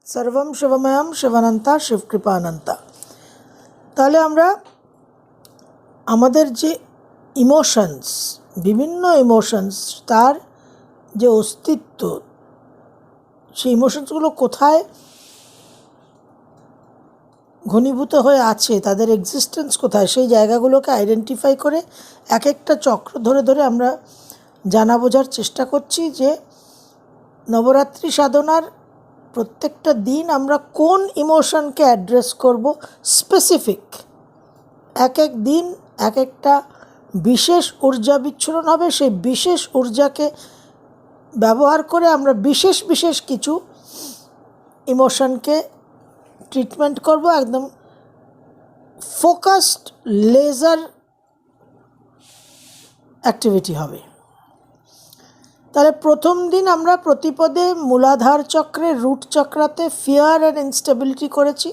সর্বম শিবময়ম শিবানন্তা শিবকৃপানন্তা। তাহলে আমরা আমাদের যে ইমোশনস, বিভিন্ন ইমোশনস, তার যে অস্তিত্ব, সেই ইমোশনসগুলো কোথায় ঘনীভূত হয়ে আছে, তাদের এক্সিস্টেন্স কোথায়, সেই জায়গাগুলোকে আইডেন্টিফাই করে এক একটা চক্র ধরে ধরে আমরা জানা বোঝার চেষ্টা করছি যে নবরাত্রি সাধনার প্রত্যেকটা দিন আমরা কোন ইমোশনকে অ্যাড্রেস করব স্পেসিফিক। এক এক দিন এক একটা বিশেষ ঊর্জা বিচ্ছুরণ হবে, সেই বিশেষ ঊর্জাকে ব্যবহার করে আমরা বিশেষ বিশেষ কিছু ইমোশনকে ট্রিটমেন্ট করব। একদম ফোকাসড লেজার অ্যাক্টিভিটি হবে। তাহলে প্রথম দিন আমরা প্রতিপদে মূলাধার চক্রে, রুট চক্রাতে ফিয়ার অ্যান্ড ইনস্টেবিলিটি করেছি।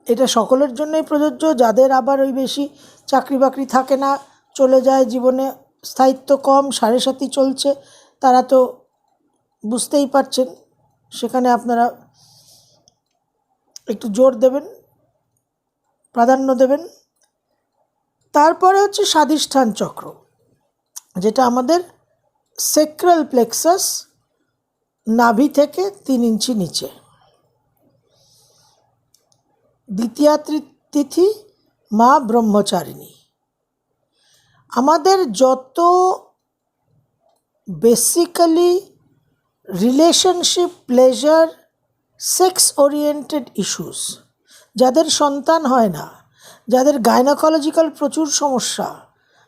এটা সকলের জন্যই প্রযোজ্য। যাদের আবার ওই বেশি চাকরি বাকরি থাকে না, চলে যায়, জীবনে স্থায়িত্ব কম, সাড়ে সাথী চলছে, তারা তো বুঝতেই পারছেন, সেখানে আপনারা একটু জোর দেবেন, প্রাধান্য দেবেন। তারপরে হচ্ছে স্বাধিষ্ঠান চক্র, যেটা আমাদের সেক্রাল প্লেক্সাস, নাভি থেকে 3 ইঞ্চি নিচে। দ্বিতীয়া তিথি মা ব্রহ্মচারিণী। আমাদের যত basically relationship, pleasure, sex oriented issues, যাদের সন্তান হয় না, যাদের গাইনোকোলজিক্যাল প্রচুর সমস্যা,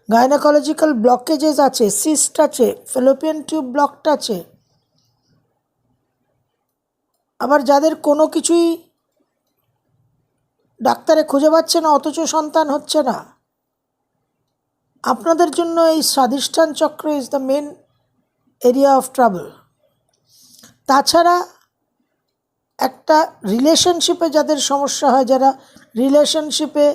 গাইনোকোলজিক্যাল ব্লকেজেস আছে, সিস্ট আছে, ফ্যালোপিয়ান টিউব ব্লকড আছে, আবার যাদের কোনো কিছুই ডাক্তারে খুঁজে পাচ্ছে না অথচ সন্তান হচ্ছে না, আপনাদের জন্য এই স্বাধিষ্ঠান চক্র is the main area of trouble. তাছাড়া একটা রিলেশনশিপে যাদের সমস্যা হয়, যারা রিলেশনশিপে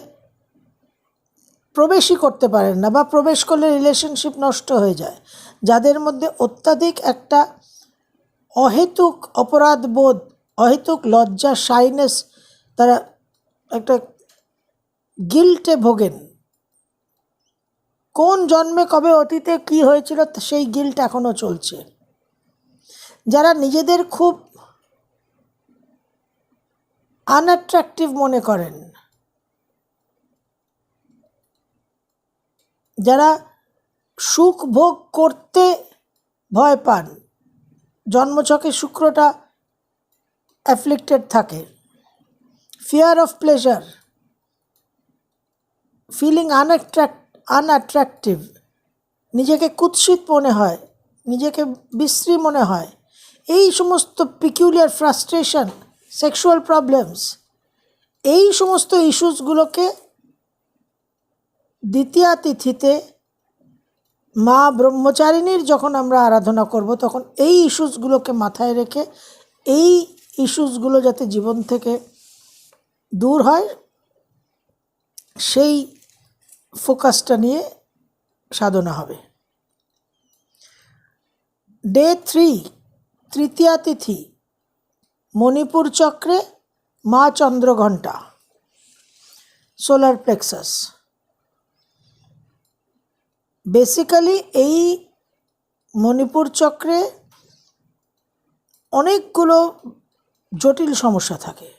প্রবেশই করতে পারেন না বা প্রবেশ করলে রিলেশনশিপ নষ্ট হয়ে যায়, যাদের মধ্যে অত্যাধিক একটা অহেতুক অপরাধবোধ, অহেতুক লজ্জা, শাইনেস, তারা একটা গিল্টে ভোগেন, কোন জন্মে কবে অতীতে কি হয়েছিল সেই গিল্ট এখনও চলছে, যারা নিজেদের খুব আনঅ্যাট্রাকটিভ মনে করেন, যারা সুখ ভোগ করতে ভয় পান, জন্মছকে শুক্রটা অ্যাফ্লিক্টেড থাকে, fear of pleasure, feeling unattractive, নিজেকে কুৎসিত মনে হয়, নিজেকে বিশ্রী মনে হয়, এই সমস্ত পিকিউলিয়ার ফ্রাস্ট্রেশন, সেক্সুয়াল প্রবলেমস, এই সমস্ত ইস্যুসগুলোকে দ্বিতীয়া তিথিতে মা ব্রহ্মচারিণীর যখন আমরা আরাধনা করব, তখন এই ইস্যুসগুলোকে মাথায় রেখে এই ইস্যুসগুলো যাতে জীবন থেকে দূর হয়, সেই ফোকাসটা নিয়ে সাধনা হবে। ডে 3, তৃতীয়া তিথি, মণিপুর চক্রে মা চন্দ্রঘণ্টা, সোলার প্লেক্সাস। বেসিক্যালি এই মণিপুর চক্রে অনেকগুলো জটিল সমস্যা থাকে।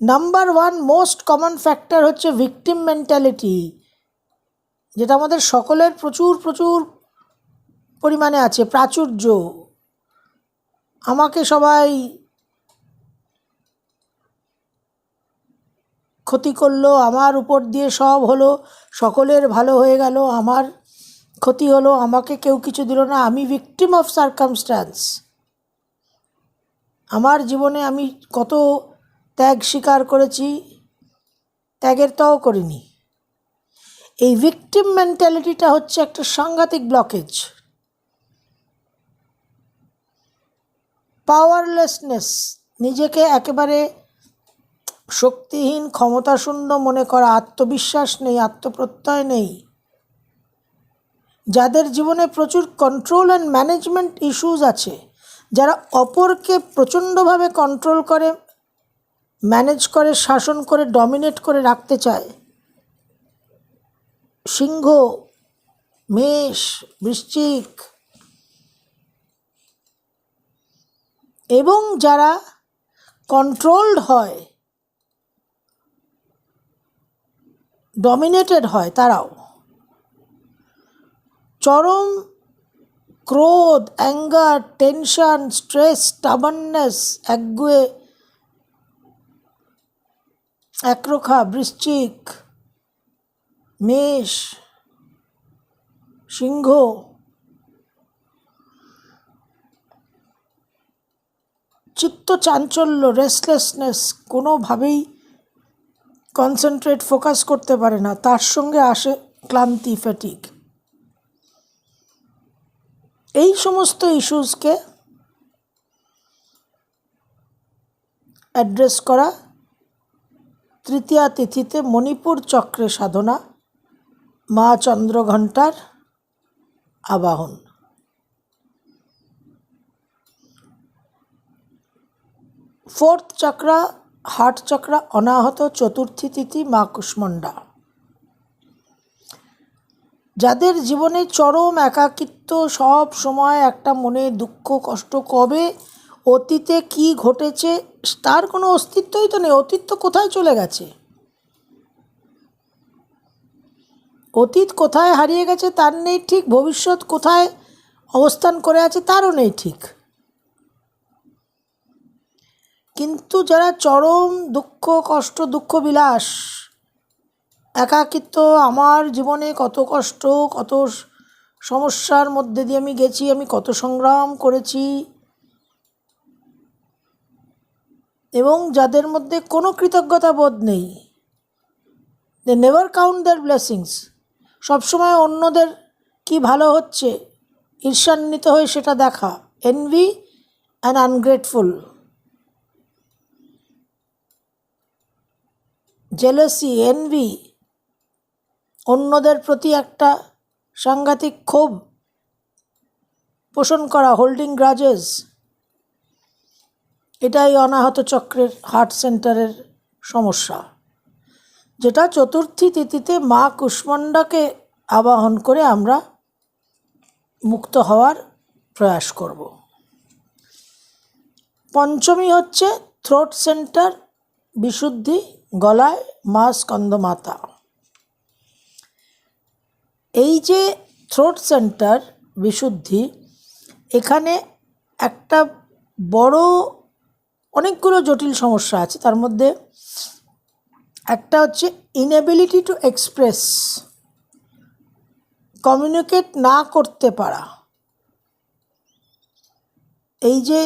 নাম্বার 1 মোস্ট কমন ফ্যাক্টর হচ্ছে ভিকটিম মেন্টালিটি, যেটা আমাদের সকলের প্রচুর প্রচুর পরিমাণে আছে, প্রাচুর্য। আমাকে সবাই ক্ষতি করলো, আমার উপর দিয়ে সব হলো, সকলের ভালো হয়ে গেল, আমার ক্ষতি হলো, আমাকে কেউ কিছু দিল না, আমি ভিকটিম অফ সার্কামস্ট্যান্স। আমার জীবনে আমি কত ত্যাগ স্বীকার করেছি, ত্যাগের তাও করিনি। এই ভিকটিম মেন্টালিটিটা হচ্ছে একটা সাংঘাতিক ব্লকেজ। পাওয়ারলেসনেস, নিজেকে একেবারে শক্তিহীন, ক্ষমতাশূন্য মনে করা, আত্মবিশ্বাস নেই, আত্মপ্রত্যয় নেই, যাদের জীবনে প্রচুর কন্ট্রোল অ্যান্ড ম্যানেজমেন্ট ইস্যুস আছে, যারা অপরকে প্রচণ্ডভাবে কন্ট্রোল করে, ম্যানেজ করে, শাসন করে, ডমিনেট করে রাখতে চায়, সিংহ, মেষ, বৃশ্চিক, এবং যারা কন্ট্রোলড হয়, ডমিনেটেড হয়, তারাও চরম ক্রোধ, অ্যাঙ্গার, টেনশন, স্ট্রেস, স্টাবার্ননেস, একগুয়ে, একরোখা, বৃশ্চিক, মেষ, সিংহ, চিত্ত চাঞ্চল্য, রেস্টলেসনেস, কোনোভাবেই কনসেন্ট্রেট, ফোকাস করতে পারে না, তার সঙ্গে আসে ক্লান্তি, ফ্যাটিগ। এই সমস্ত ইস্যুসকে অ্যাড্রেস করা তৃতীয়া তিথিতে মণিপুর চক্রে সাধনা, মা চন্দ্রঘণ্টার আবাহন। ফোর্থ চক্রা, হার্ট চক্রা, অনাহত চতুর্থী তিথি, মা কুষ্মণ্ডা। যাদের জীবনে চরম একাকিত্ব, সব সময় একটা মনে দুঃখ, কষ্ট, কবে অতীতে কি ঘটেছে তার কোনো অস্তিত্বই তো নেই। অতীত তো কোথায় চলে গেছে, অতীত কোথায় হারিয়ে গেছে তার নেই ঠিক, ভবিষ্যৎ কোথায় অবস্থান করে আছে তারও নেই ঠিক। কিন্তু যারা চরম দুঃখ, কষ্ট, দুঃখ বিলাস, একাকিত্ব, আমার জীবনে কত কষ্ট, কত সমস্যার মধ্যে দিয়ে আমি গেছি, আমি কত সংগ্রাম করেছি, এবং যাদের মধ্যে কোনো কৃতজ্ঞতা বোধ নেই, they never count their blessings, সবসময় অন্যদের কি ভালো হচ্ছে ঈর্ষান্বিত হয়ে সেটা দেখা, envy and ungrateful, jealousy, envy, অন্যদের প্রতি একটা সাংঘাতিক ক্ষোভ পোষণ করা, হোল্ডিং গ্রাজেস, এটাই অনাহত চক্রের, হার্ট সেন্টারের সমস্যা, যেটা চতুর্থী তিথিতে মা কুষ্মণ্ডাকে আবাহন করে আমরা মুক্ত হওয়ার প্রয়াস করব। পঞ্চমী হচ্ছে থ্রোট সেন্টার বিশুদ্ধি, গলায় মা স্কন্দমাতা। এই যে থ্রোট সেন্টার বিশুদ্ধি, এখানে একটা বড়, অনেকগুলো জটিল সমস্যা আছে। তার মধ্যে একটা হচ্ছে ইনএবিলিটি টু এক্সপ্রেস, কমিউনিকেট না করতে পারা। এই যে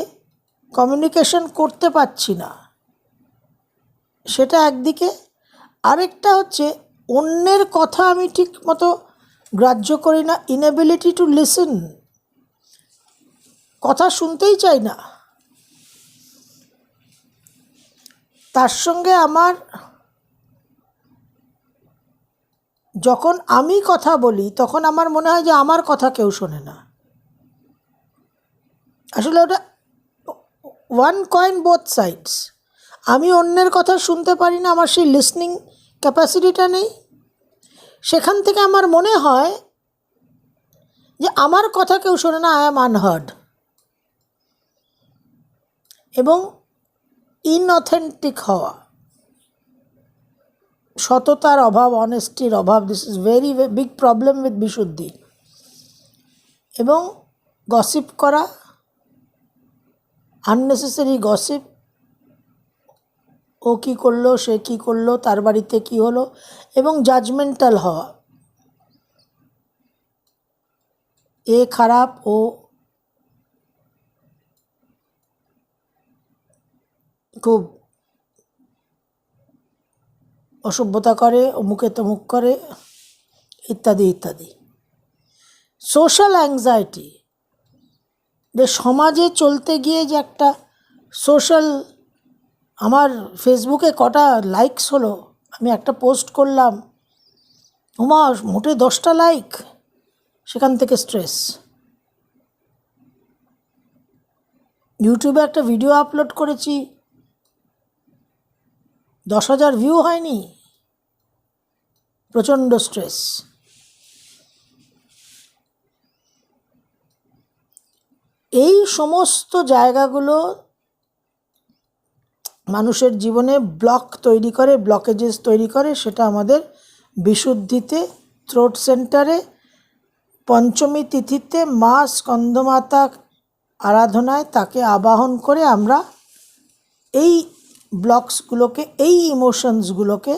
কমিউনিকেশন করতে পারছি না সেটা একদিকে, আরেকটা হচ্ছে অন্যের কথা আমি ঠিক মতো গ্রাহ্য করি না, ইনএবিলিটি টু লিসেন, কথা শুনতেই চাই না। তার সঙ্গে আমার যখন আমি কথা বলি তখন আমার মনে হয় যে আমার কথা কেউ শোনে না। আসলে ওটা ওয়ান কয়েন বোথ সাইডস। আমি অন্যের কথা শুনতে পারি না, আমার সেই লিসনিং ক্যাপাসিটিটা নেই। সেখান থেকে আমার মনে হয় যে আমার কথা কেউ শোনে না, আই অ্যাম আনহার্ড। এবং ইনঅথেন্টিক হওয়া, সততার অভাব, অনেস্টির অভাব, this is very big problem with বিশুদ্ধি। এবং গসিপ করা, আননেসেসারি গসিপ, ও কী করলো, সে কী করলো, তার বাড়িতে কী হলো, এবং জাজমেন্টাল হওয়া, এ খারাপ, ও খুব অসভ্যতা করে, ও মুখে তমুক করে, ইত্যাদি ইত্যাদি। সোশ্যাল অ্যাংজাইটি, যে সমাজে চলতে গিয়ে যে একটা সোশ্যাল, আমার ফেসবুকে কটা লাইকস হলো, আমি একটা পোস্ট করলাম, ওমা মোটে 10টা লাইক, সেখান থেকে স্ট্রেস। ইউটিউবে একটা ভিডিও আপলোড করেছি, 10,000 ভিউ হয়নি। প্রচণ্ড স্ট্রেস। এই সমস্ত জায়গাগুলো মানুষের জীবনে ব্লক তৈরি করে, ব্লকেজেস তৈরি করে। সেটা আমাদের বিশুদ্ধিতে, থ্রোট সেন্টারে, পঞ্চমী তিথিতে মা স্কন্দমাতা আরাধনায় তাকে আবাহন করে আমরা এই ব্লকসগুলোকে, এই ইমোশনসগুলোকে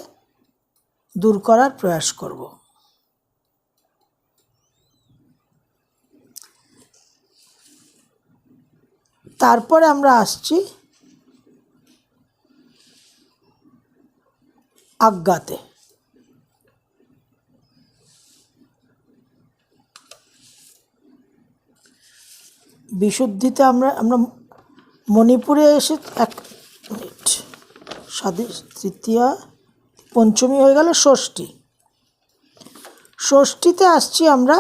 দূর করার প্রয়াস করব। তারপরে আমরা আসছি আজ্ঞাতে। বিশুদ্ধিতে আমরা মণিপুরে এসে, এক মিনিট, তৃতীয়া, পঞ্চমী হয়ে গেল, ষষ্ঠী। ষষ্ঠীতে আসছি আমরা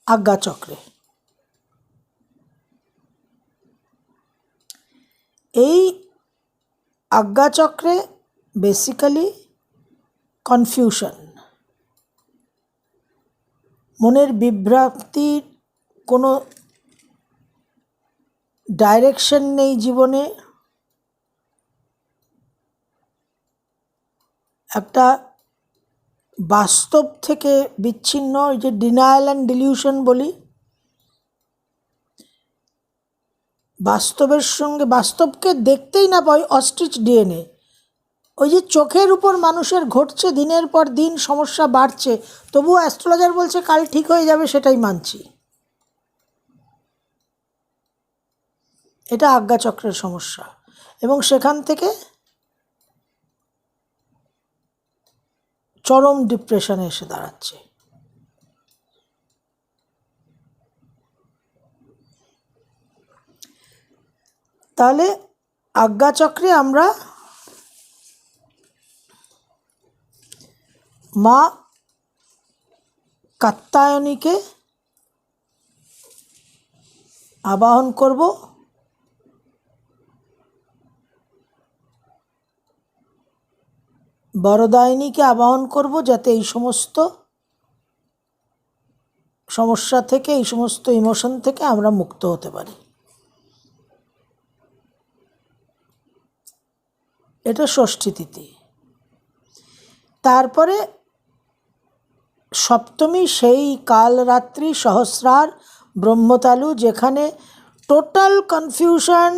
আজ্ঞাচক্রে। এই আজ্ঞাচক্রে বেসিক্যালি কনফিউশন, মনের বিভ্রান্তির কোনো ডাইরেকশন নেই জীবনে, একটা বাস্তব থেকে বিচ্ছিন্ন, এই যে ডিনায়াল অ্যান্ড ডিলিউশন বলি, বাস্তবের সঙ্গে, বাস্তবকে দেখতেই না পাই, অস্ট্রিচ ডিএনএ। ওই যে চোখের উপর মানুষের ঘটছে, দিনের পর দিন সমস্যা বাড়ছে, তবুও অ্যাস্ট্রোলজার বলছে কাল ঠিক হয়ে যাবে, সেটাই মানছি। এটা আজ্ঞাচক্রের সমস্যা, এবং সেখান থেকে চরম ডিপ্রেশনে এসে দাঁড়াচ্ছে। তাহলে আজ্ঞাচক্রে আমরা মা কাত্যায়নীকে আবাহন করব, বরদায়িনীকে আবাহন করব, যাতে এই সমস্ত সমস্যা থেকে, এই সমস্ত ইমোশন থেকে আমরা মুক্ত হতে পারি। এটা ষষ্ঠী তিথি। তারপরে সপ্তমী, সেই কাল রাত্রি সহস্রার ব্রহ্মতালু, যেখানে টোটাল কনফিউশন,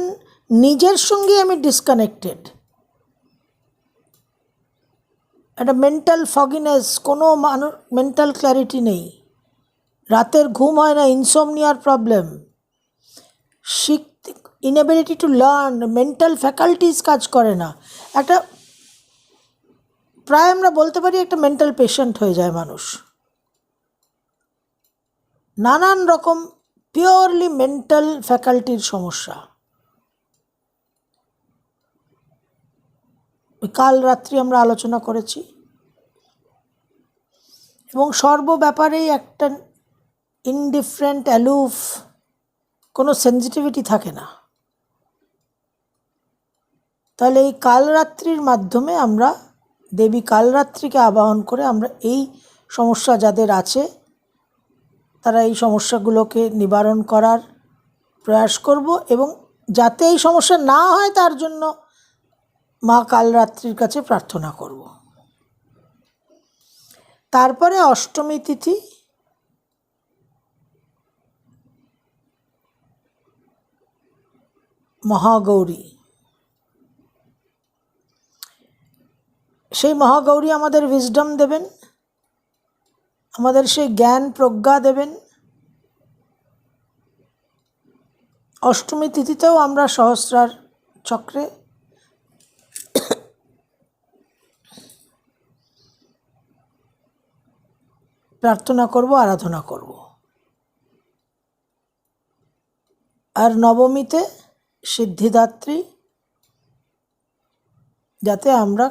নিজের সঙ্গে আমি ডিসকানেক্টেড, একটা মেন্টাল ফগিনেস, কোনো মেন্টাল ক্ল্যারিটি নেই, রাতের ঘুম হয় না, ইনসোমনিয়ার problem, inability to learn, mental faculties কাজ করে না, একটা প্রায় আমরা বলতে পারি একটা মেন্টাল পেশেন্ট হয়ে যায় মানুষ। নানান রকম পিওরলি মেন্টাল ফ্যাকাল্টির সমস্যা। কাল রাত্রি আমরা আলোচনা করেছি, এবং সর্ব ব্যাপারেই একটা ইনডিফারেন্ট, অ্যালুফ, কোনো সেন্সিটিভিটি থাকে না। তাহলে এই কালরাত্রির মাধ্যমে আমরা দেবী কালরাত্রিকে আবাহন করে আমরা এই সমস্যা যাদের আছে তারা এই সমস্যাগুলোকে নিবারণ করার প্রয়াস করব, এবং যাতে এই সমস্যা না হয় তার জন্য মা কালরাত্রির কাছে প্রার্থনা করব। তারপরে অষ্টমী তিথি, মহাগৌরী। সেই মহাগৌরী আমাদের উইজডম দেবেন, আমাদের সেই জ্ঞান প্রজ্ঞা দেবেন। অষ্টমী তিথিতেও আমরা সহস্রার চক্রে প্রার্থনা করব, আরাধনা করব। আর নবমীতে সিদ্ধিদাত্রী, যাতে আমরা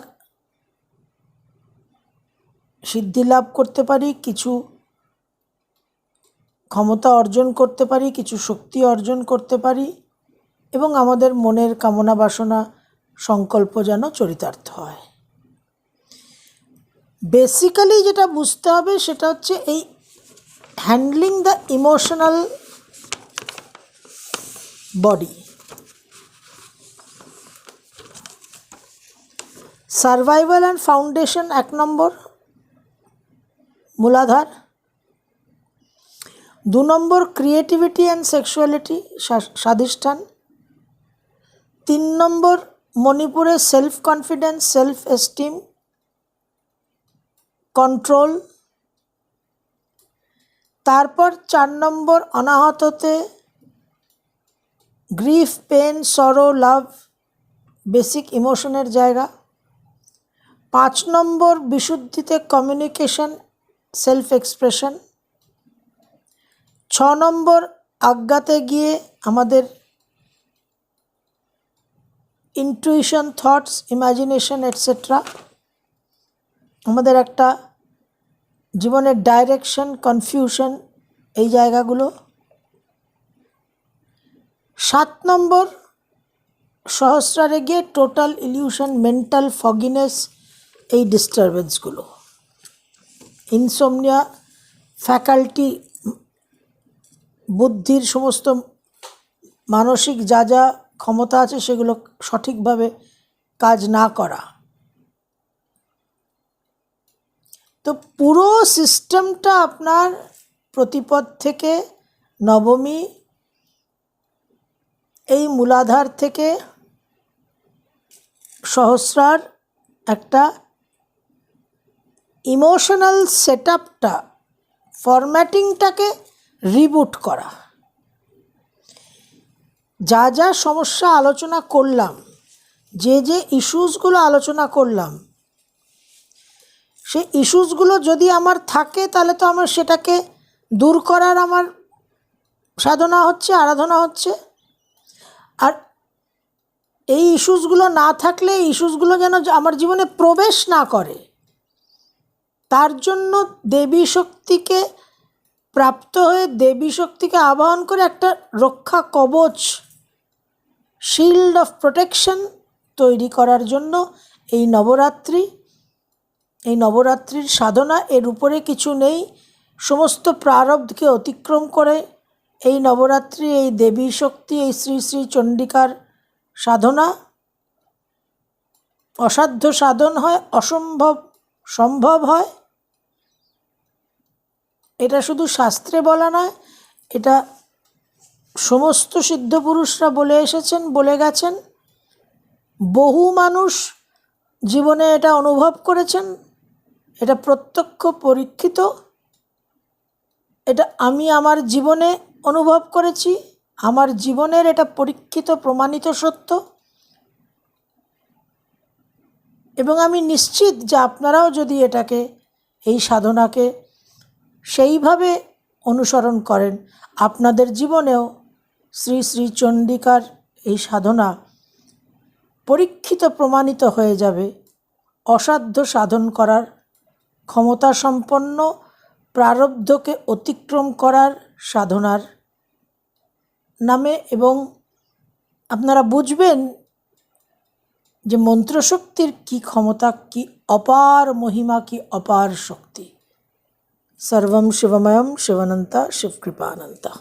সিদ্ধি লাভ করতে পারি, কিছু ক্ষমতা অর্জন করতে পারি, কিছু শক্তি অর্জন করতে পারি এবং আমাদের মনের কামনা বাসনা সংকল্প যেন চরিতার্থ হয়। বেসিক্যালি যেটা বুঝতে হবে সেটা হচ্ছে এই handling the emotional body. Survival and foundation 1 number Muladhara. 2 number creativity and sexuality Swadhisthana. 3 number মণিপুরে self confidence, self esteem, control. তারপর 4 নম্বর অনাহততে গ্রিফ, পেন, সরো, লাভ, বেসিক ইমোশনের জায়গা। 5 নম্বর বিশুদ্ধিতে কমিউনিকেশন, সেলফ এক্সপ্রেশন। 6 নম্বর আজ্ঞাতে গিয়ে আমাদের ইনটুইশন, থটস, ইমাজিনেশন এটসেট্রা, আমাদের একটা জীবনের ডাইরেকশন, কনফিউশন, এই জায়গাগুলো। 7 নম্বর সহস্রারে গিয়ে টোটাল ইলিউশন, মেন্টাল ফগিনেস, এই ডিস্টারবেন্সগুলো, ইনসোমনিয়া, ফ্যাকাল্টি, বুদ্ধির সমস্ত মানসিক যা যা ক্ষমতা আছে সেগুলো সঠিকভাবে কাজ না করা। তো পুরো সিস্টেমটা আপনার প্রতিপদ থেকে নবমী, এই মূলাধার থেকে সহস্রার একটা ইমোশনাল সেটআপটা, ফরম্যাটিংটাকে রিবুট করা। যা যা সমস্যা আলোচনা করলাম, যে যে ইস্যুসগুলো আলোচনা করলাম, সেই ইস্যুসগুলো যদি আমার থাকে তাহলে তো আমার সেটাকে দূর করার আমার সাধনা হচ্ছে, আরাধনা হচ্ছে। আর এই ইস্যুসগুলো না থাকলে, এই ইস্যুসগুলো যেন আমার জীবনে প্রবেশ না করে, তার জন্য দেবী শক্তিকে প্রাপ্ত হয়ে, দেবী শক্তিকে আবাহন করে একটা রক্ষা কবচ, শিল্ড অফ প্রোটেকশন তৈরি করার জন্য এই নবরাত্রি, এই নবরাত্রির সাধনা। এর উপরে কিছু নেই, সমস্ত প্রারব্ধকে অতিক্রম করে এই নবরাত্রি, এই দেবী শক্তি, এই শ্রী শ্রী চণ্ডিকার সাধনা। অসাধ্য সাধন হয়, অসম্ভব সম্ভব হয়। এটা শুধু শাস্ত্রে বলা নয়, এটা সমস্ত সিদ্ধপুরুষরা বলে এসেছেন, বলে গেছেন। বহু মানুষ জীবনে এটা অনুভব করেছেন, এটা প্রত্যক্ষ পরীক্ষিত। এটা আমি আমার জীবনে অনুভব করেছি, আমার জীবনের এটা পরীক্ষিত প্রমাণিত সত্য। এবং আমি নিশ্চিত যে আপনারাও যদি এটাকে, এই সাধনাকে সেইভাবে অনুসরণ করেন, আপনাদের জীবনেও শ্রী শ্রী চণ্ডিকার এই সাধনা পরীক্ষিত প্রমাণিত হয়ে যাবে অসাধ্য সাধন করার ক্ষমতা সম্পন্ন, প্রারব্ধকে অতিক্রম করার সাধনার নামে। এবং আপনারা বুঝবেন যে মন্ত্রশক্তির কী ক্ষমতা, কী অপার মহিমা, কী অপার শক্তি। সর্বম শিবময়ম শিবানন্তা, শিবকৃপানন্তা।